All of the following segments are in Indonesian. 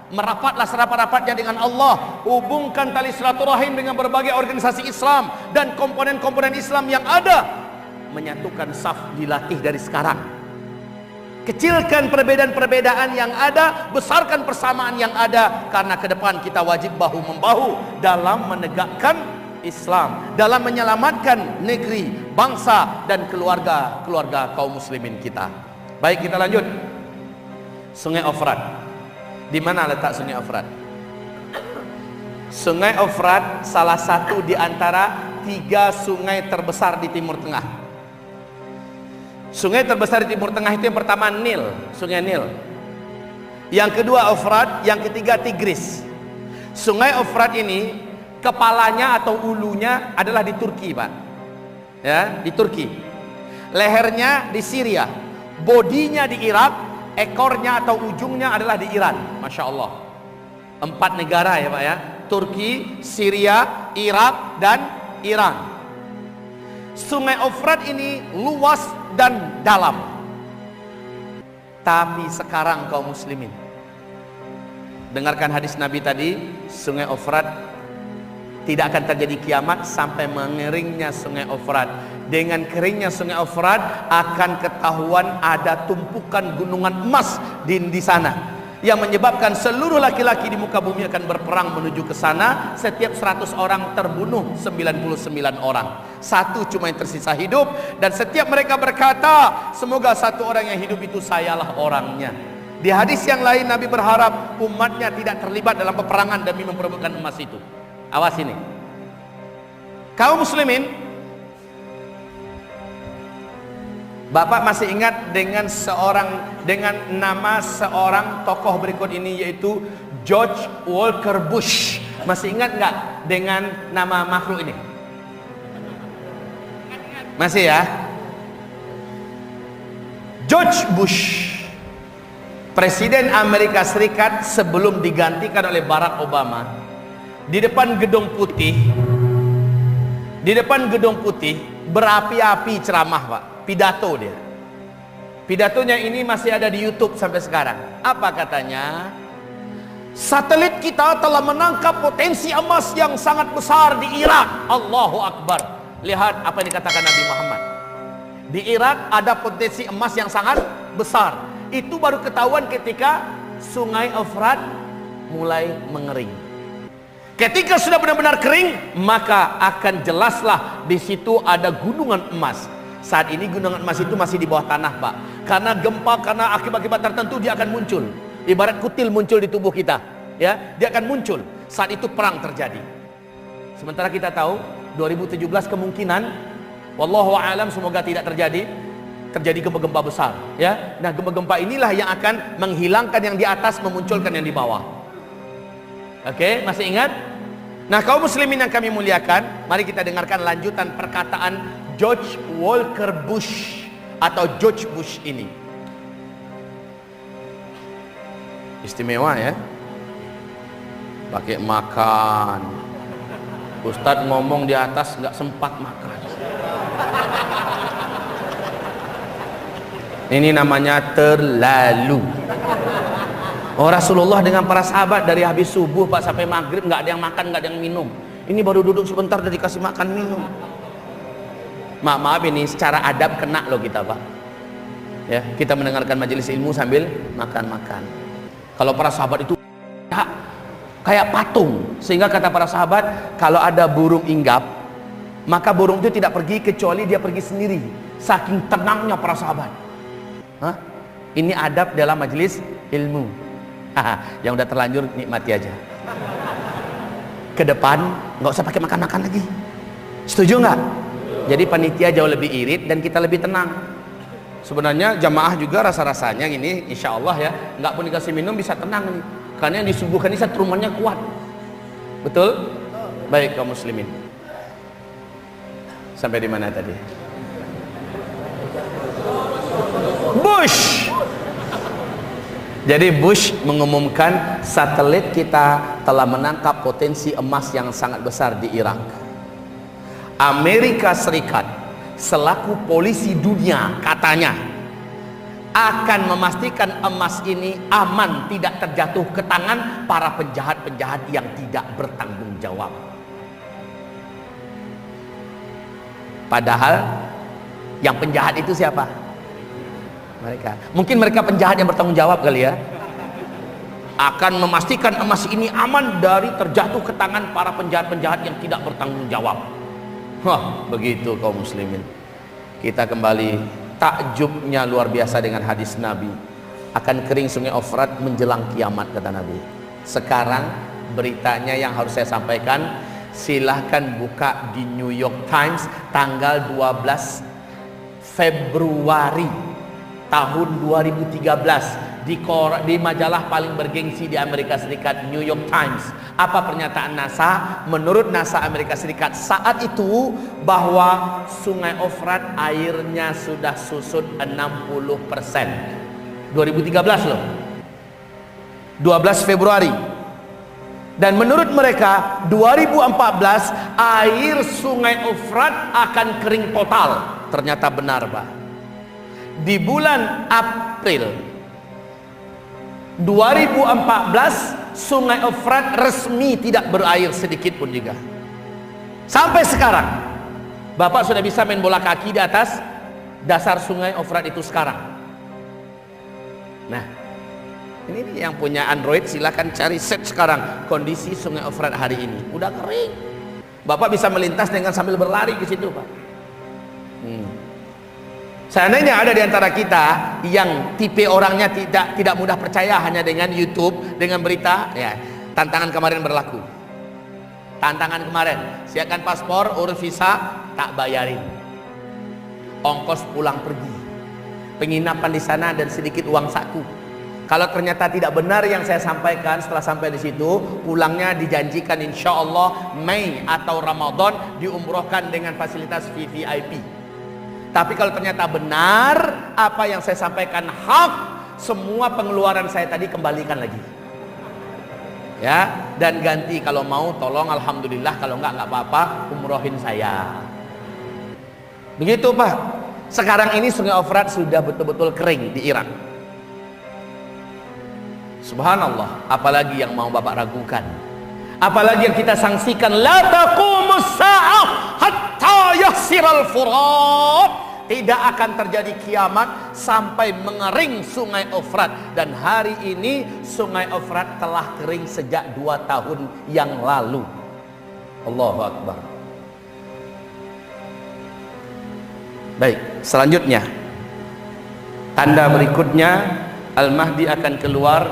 Merapatlah serapat-rapatnya dengan Allah. Hubungkan tali silaturahim dengan berbagai organisasi Islam dan komponen-komponen Islam yang ada. Menyatukan saf dilatih dari sekarang. Kecilkan perbedaan-perbedaan yang ada, besarkan persamaan yang ada, karena ke depan kita wajib bahu-membahu dalam menegakkan Islam, dalam menyelamatkan negeri, bangsa dan keluarga kaum muslimin kita. Baik, kita lanjut. Sungai Efrat. Di mana letak Sungai Efrat? Sungai Efrat salah satu di antara 3 sungai terbesar di Timur Tengah. Sungai terbesar di Timur Tengah itu yang pertama Nil, Sungai Nil. Yang kedua Efrat, yang ketiga Tigris. Sungai Efrat ini kepalanya atau ulunya adalah di Turki, Pak. Ya, di Turki. Lehernya di Syria, bodinya di Irak, ekornya atau ujungnya adalah di Iran. Masya Allah. 4 negara ya Pak ya. Turki, Syria, Irak dan Iran. Sungai Efrat ini luas dan dalam. Tapi sekarang kaum muslimin, dengarkan hadis Nabi tadi, Sungai Efrat tidak akan terjadi kiamat sampai mengeringnya Sungai Efrat. Dengan keringnya Sungai Efrat akan ketahuan ada tumpukan gunungan emas di sana, yang menyebabkan seluruh laki-laki di muka bumi akan berperang menuju ke sana. Setiap 100 orang terbunuh 99 orang, 1 cuma yang tersisa hidup, dan setiap mereka berkata, semoga 1 orang yang hidup itu sayalah orangnya. Di hadis yang lain Nabi berharap umatnya tidak terlibat dalam peperangan demi memperebutkan emas itu. Awas ini kaum muslimin. Bapak masih ingat dengan nama seorang tokoh berikut ini, yaitu George Walker Bush. Masih ingat nggak dengan nama makhluk ini? Masih ya? George Bush, Presiden Amerika Serikat sebelum digantikan oleh Barack Obama. Di depan Gedung Putih berapi-api ceramah, Pak. Pidato dia. Pidatonya ini masih ada di YouTube sampai sekarang. Apa katanya? Satelit kita telah menangkap potensi emas yang sangat besar di Irak. Allahu Akbar. Lihat apa yang dikatakan Nabi Muhammad. Di Irak ada potensi emas yang sangat besar. Itu baru ketahuan ketika Sungai Efrat mulai mengering. Ketika sudah benar-benar kering, maka akan jelaslah di situ ada gunungan emas. Saat ini gunungan emas itu masih di bawah tanah, Pak. Karena gempa, karena akibat-akibat tertentu dia akan muncul. Ibarat kutil muncul di tubuh kita, ya, dia akan muncul. Saat itu perang terjadi. Sementara kita tahu 2017 kemungkinan, wallahu a'lam, semoga tidak terjadi gempa-gempa besar, ya. Nah, gempa-gempa inilah yang akan menghilangkan yang di atas, memunculkan yang di bawah. Oke, masih ingat? Nah, kaum muslimin yang kami muliakan, mari kita dengarkan lanjutan perkataan George Walker Bush atau George Bush ini. Istimewa ya. Pakai makan. Ustadz ngomong di atas nggak sempat makan. Ini namanya terlalu. Oh, Rasulullah dengan para sahabat dari habis subuh Pak sampai maghrib nggak ada yang makan, nggak ada yang minum. Ini baru duduk sebentar udah dikasih makan minum. Maaf ini secara adab kena loh kita, Pak. Ya, kita mendengarkan majelis ilmu sambil makan-makan. Kalau para sahabat itu ya, kayak patung, sehingga kata para sahabat, kalau ada burung hinggap, maka burung itu tidak pergi kecuali dia pergi sendiri. Saking tenangnya para sahabat. Hah? Ini adab dalam majelis ilmu. Yang udah terlanjur nikmati aja. Ke depan nggak usah pakai makan-makan lagi. Setuju nggak? Jadi panitia jauh lebih irit dan kita lebih tenang. Sebenarnya jamaah juga rasa-rasanya gini, insya Allah ya, nggak pun dikasih minum bisa tenang nih. Karena yang disuguhkan ini setrumannya kuat. Betul? Baik kaum muslimin. Sampai di mana tadi? Bush. Jadi Bush mengumumkan satelit kita telah menangkap potensi emas yang sangat besar di Irak. Amerika Serikat selaku polisi dunia katanya akan memastikan emas ini aman, tidak terjatuh ke tangan para penjahat-penjahat yang tidak bertanggung jawab. Padahal yang penjahat itu siapa? Mereka. Mungkin mereka penjahat yang bertanggung jawab kali ya. Akan memastikan emas ini aman dari terjatuh ke tangan para penjahat-penjahat yang tidak bertanggung jawab. Wah, begitu kaum muslimin. Kita kembali, takjubnya luar biasa dengan hadis Nabi. Akan kering sungai Ofrat menjelang kiamat, kata Nabi. Sekarang beritanya yang harus saya sampaikan, silahkan buka di New York Times tanggal 12 Februari tahun 2013 di majalah paling bergengsi di Amerika Serikat, New York Times. Apa pernyataan NASA? Menurut NASA Amerika Serikat saat itu, bahwa sungai Ofrat airnya sudah susut 60%. 2013 loh, 12 Februari. Dan menurut mereka 2014 air sungai Ofrat akan kering total. Ternyata benar, Pak. Di bulan April 2014 sungai Ofrat resmi tidak berair sedikit pun juga. Sampai sekarang Bapak sudah bisa main bola kaki di atas dasar sungai Ofrat itu sekarang. Nah, ini yang punya Android silahkan cari set sekarang kondisi sungai Ofrat hari ini. Udah kering. Bapak bisa melintas dengan sambil berlari ke situ, Pak. Seandainya ada di antara kita yang tipe orangnya tidak mudah percaya hanya dengan YouTube, dengan berita, ya, tantangan kemarin berlaku. Tantangan kemarin, siapkan paspor, urus visa, tak bayarin. Ongkos pulang pergi, penginapan di sana dan sedikit uang saku. Kalau ternyata tidak benar yang saya sampaikan, setelah sampai di situ, pulangnya dijanjikan insya Allah Mei atau Ramadan diumrohkan dengan fasilitas VVIP. Tapi kalau ternyata benar apa yang saya sampaikan hak, semua pengeluaran saya tadi kembalikan lagi. Ya, dan ganti kalau mau tolong, alhamdulillah, kalau enggak apa-apa, umrohin saya. Begitu, Pak. Sekarang ini sungai Ofrat sudah betul-betul kering di Irak. Subhanallah, apalagi yang mau Bapak ragukan? Apalagi yang kita sanksikan, la taqumus sa'ah hatta yahsiral furat. Tidak akan terjadi kiamat sampai mengering sungai Ofrat. Dan hari ini sungai Ofrat telah kering sejak 2 tahun yang lalu. Allahu Akbar. Baik, selanjutnya tanda berikutnya, Al-Mahdi akan keluar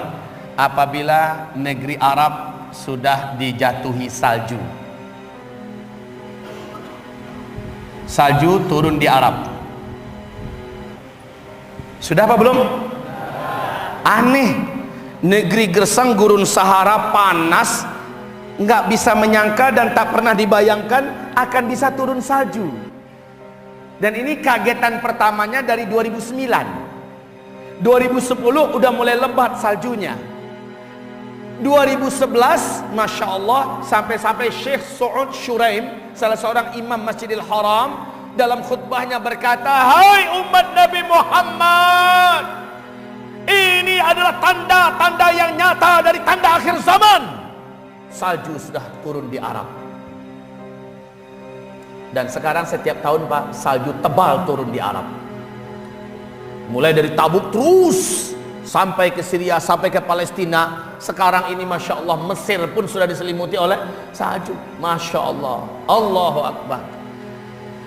apabila negeri Arab sudah dijatuhi salju. Salju turun di Arab. Sudah apa belum? Aneh, negeri gersang gurun Sahara panas, nggak bisa menyangka dan tak pernah dibayangkan akan bisa turun salju. Dan ini kagetan pertamanya dari 2009. 2010 udah mulai lebat saljunya. 2011 Masya Allah, sampai-sampai Syekh Su'ud Syuraim, salah seorang imam Masjidil Haram, dalam khutbahnya berkata, hai umat Nabi Muhammad, ini adalah tanda-tanda yang nyata dari tanda akhir zaman. Salju sudah turun di Arab. Dan sekarang setiap tahun, Pak, salju tebal turun di Arab. Mulai dari Tabuk terus sampai ke Syria, sampai ke Palestina. Sekarang ini Masya Allah, Mesir pun sudah diselimuti oleh salju. Masya Allah, Allahu Akbar.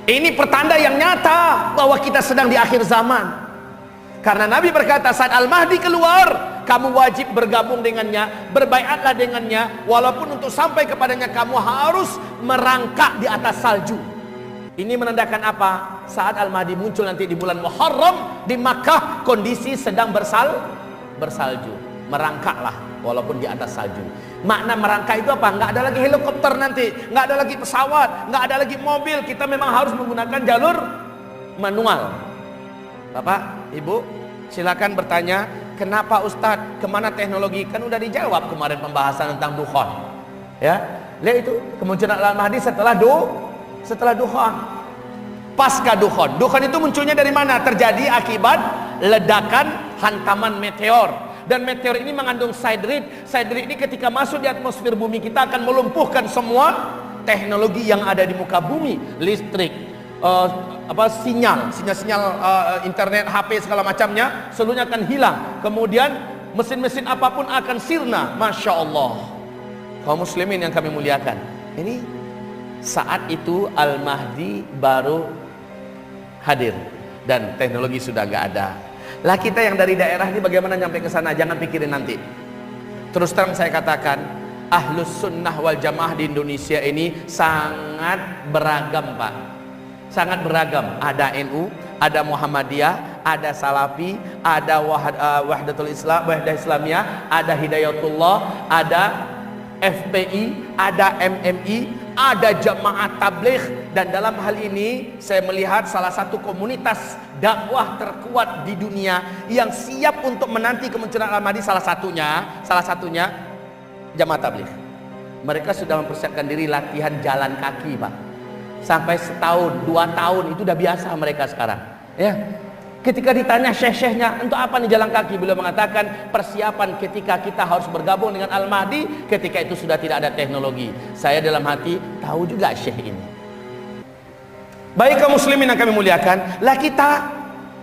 Ini pertanda yang nyata bahwa kita sedang di akhir zaman. Karena Nabi berkata, saat Al-Mahdi keluar, kamu wajib bergabung dengannya, berbaiatlah dengannya, walaupun untuk sampai kepadanya kamu harus merangkak di atas salju. Ini menandakan apa? Saat Al-Mahdi muncul nanti di bulan Muharram di Makkah, kondisi sedang bersalju. Merangkaklah walaupun di atas salju. Makna merangkak itu apa? Nggak ada lagi helikopter nanti, nggak ada lagi pesawat, nggak ada lagi mobil. Kita memang harus menggunakan jalur manual. Bapak, Ibu, silakan bertanya, kenapa Ustadz, kemana teknologi? Kan udah dijawab kemarin pembahasan tentang dukhon. Ya, lihat itu kemunculan Al-Mahdi setelah dukhon. Pasca dukhon. Dukhon itu munculnya dari mana? Terjadi akibat ledakan hantaman meteor. Dan meteor ini mengandung siderid. Siderid ini ketika masuk di atmosfer bumi kita akan melumpuhkan semua teknologi yang ada di muka bumi, listrik, sinyal internet, HP segala macamnya, seluruhnya akan hilang. Kemudian mesin-mesin apapun akan sirna. Masya Allah. Kaum muslimin yang kami muliakan, ini saat itu Al-Mahdi baru hadir dan teknologi sudah gak ada. Lah kita yang dari daerah ini bagaimana nyampe ke sana? Jangan pikirin nanti. Terus terang saya katakan, Ahlus Sunnah wal Jamaah di Indonesia ini sangat beragam, Pak. Sangat beragam. Ada NU, ada Muhammadiyah, ada Salafi, ada Wahdatul Islam, Wahdah Islamiyah, ada Hidayatullah, ada FPI, ada MMI, ada Jamaah Tabligh. Dan dalam hal ini saya melihat salah satu komunitas dakwah terkuat di dunia yang siap untuk menanti kemunculan Al-Mahdi, salah satunya Jamaah Tabligh. Mereka sudah mempersiapkan diri latihan jalan kaki, Pak. Sampai setahun, 2 tahun itu udah biasa mereka sekarang. Ya. Ketika ditanya syekh-syekhnya, untuk apa nih jalan kaki? Beliau mengatakan persiapan ketika kita harus bergabung dengan Al-Mahdi, ketika itu sudah tidak ada teknologi. Saya dalam hati tahu juga syekh ini. Baik kaum muslimin yang kami muliakan, lah kita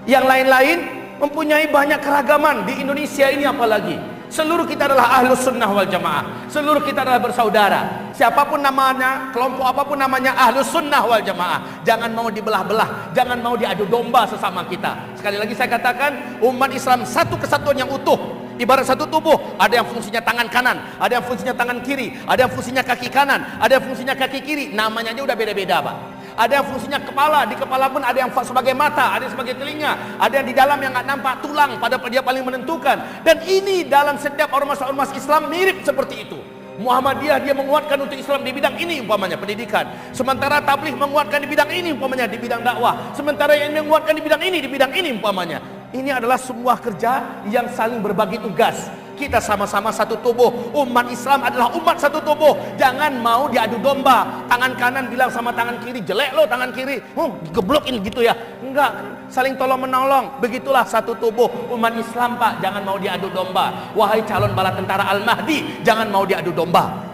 yang lain-lain mempunyai banyak keragaman di Indonesia ini. Apalagi seluruh kita adalah Ahlus Sunnah wal Jamaah, seluruh kita adalah bersaudara. Siapapun namanya, kelompok apapun namanya, Ahlus Sunnah wal Jamaah. Jangan mau dibelah-belah, jangan mau diadu domba sesama kita. Sekali lagi saya katakan, umat Islam satu kesatuan yang utuh, ibarat satu tubuh. Ada yang fungsinya tangan kanan, ada yang fungsinya tangan kiri, ada yang fungsinya kaki kanan, ada yang fungsinya kaki kiri. Namanya aja udah beda-beda, Pak. Ada yang fungsinya kepala, di kepala pun ada yang sebagai mata, ada yang sebagai telinga, ada yang di dalam yang nggak nampak tulang, pada dia paling menentukan. Dan ini dalam setiap ormas-ormas Islam mirip seperti itu. Muhammadiyah dia menguatkan untuk Islam di bidang ini umpamanya pendidikan, sementara Tabligh menguatkan di bidang ini umpamanya di bidang dakwah, sementara yang menguatkan di bidang ini umpamanya. Ini adalah sebuah kerja yang saling berbagi tugas. Kita sama-sama satu tubuh. Umat Islam adalah umat satu tubuh. Jangan mau diadu domba. Tangan kanan bilang sama tangan kiri, jelek lo tangan kiri, digeblokin gitu ya. Enggak, saling tolong menolong. Begitulah satu tubuh umat Islam, Pak. Jangan mau diadu domba. Wahai calon bala tentara Al-Mahdi, jangan mau diadu domba.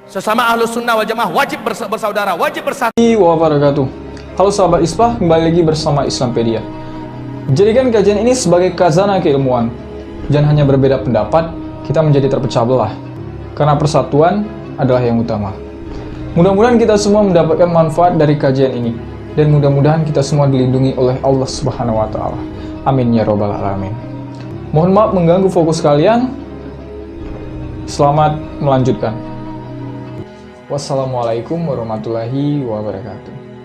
Sesama Ahlus Sunnah wal Jamaah wajib bersaudara, wajib bersatu. Wabarakatuh. Halo sahabat ISPA, kembali lagi bersama Islampedia. Jadikan kajian ini sebagai khazanah keilmuan. Jangan hanya berbeda pendapat, kita menjadi terpecah belah. Karena persatuan adalah yang utama. Mudah-mudahan kita semua mendapatkan manfaat dari kajian ini. Dan mudah-mudahan kita semua dilindungi oleh Allah Subhanahu wa Ta'ala. Amin ya Rabbal Alamin. Mohon maaf mengganggu fokus kalian. Selamat melanjutkan. Wassalamualaikum warahmatullahi wabarakatuh.